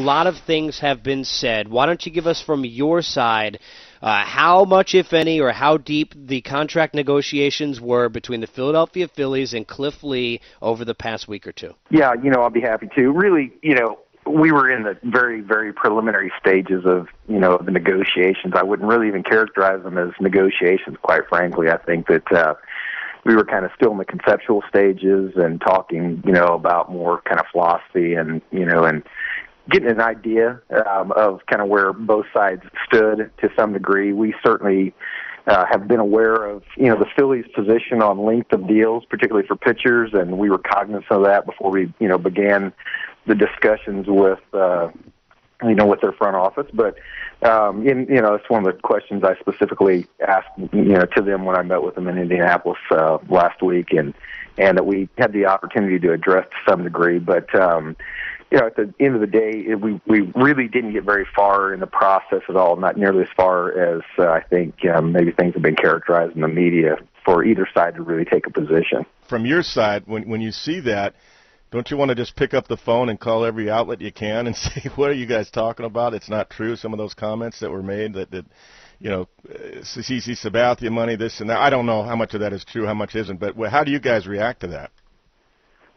lot of things have been said. Why don't you give us from your side how much, if any, or how deep the contract negotiations were between the Philadelphia Phillies and Cliff Lee over the past week or two? Yeah, I'll be happy to. Really, we were in the very, very preliminary stages of, the negotiations. I wouldn't really even characterize them as negotiations, quite frankly. I think that we were kind of still in the conceptual stages and talking, about more kind of philosophy and getting an idea of kind of where both sides stood to some degree. We certainly have been aware of, the Phillies' position on length of deals, particularly for pitchers, and we were cognizant of that before we, began the discussions with, with their front office. But, it's one of the questions I specifically asked, to them when I met with them in Indianapolis last week, and that we had the opportunity to address to some degree. But, at the end of the day, we really didn't get very far in the process at all, not nearly as far as I think maybe things have been characterized in the media for either side to really take a position. From your side, when you see that, don't you want to just pick up the phone and call every outlet you can and say, what are you guys talking about? It's not true, some of those comments that were made that CC Sabathia money, this and that. I don't know how much of that is true, how much isn't, but how do you guys react to that?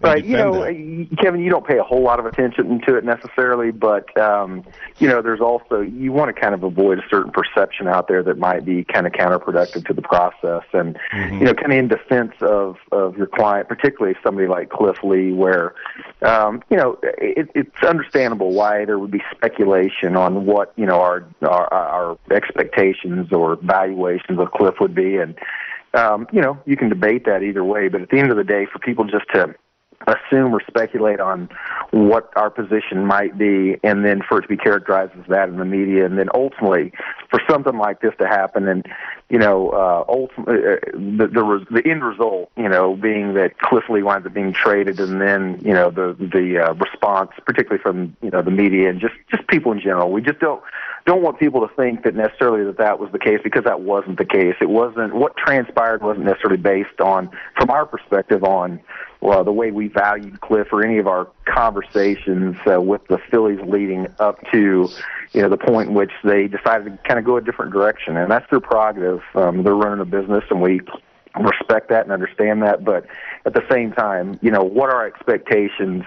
Right, Kevin, you don't pay a whole lot of attention to it necessarily, but, there's also, you want to kind of avoid a certain perception out there that might be kind of counterproductive to the process. And, kind of in defense of your client, particularly somebody like Cliff Lee, where, it's understandable why there would be speculation on what, our expectations or valuations of Cliff would be. And, you can debate that either way, but at the end of the day, for people just to assume or speculate on what our position might be, and then for it to be characterized as that in the media, and then ultimately for something like this to happen, and ultimately the end result, being that Cliff Lee winds up being traded, and then the response, particularly from the media and just people in general, we just don't want people to think that necessarily that was the case, because that wasn't the case. It wasn't, what transpired wasn't necessarily based on, from our perspective, on the way we valued Cliff or any of our conversations with the Phillies leading up to the point in which they decided to kind of go a different direction. And that's their prerogative. They're running a business, and we respect that and understand that. But at the same time, what our expectations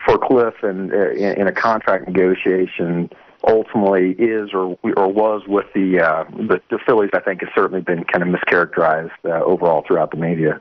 for Cliff and in a contract negotiation ultimately is or was with the Phillies, I think, has certainly been kind of mischaracterized overall throughout the media.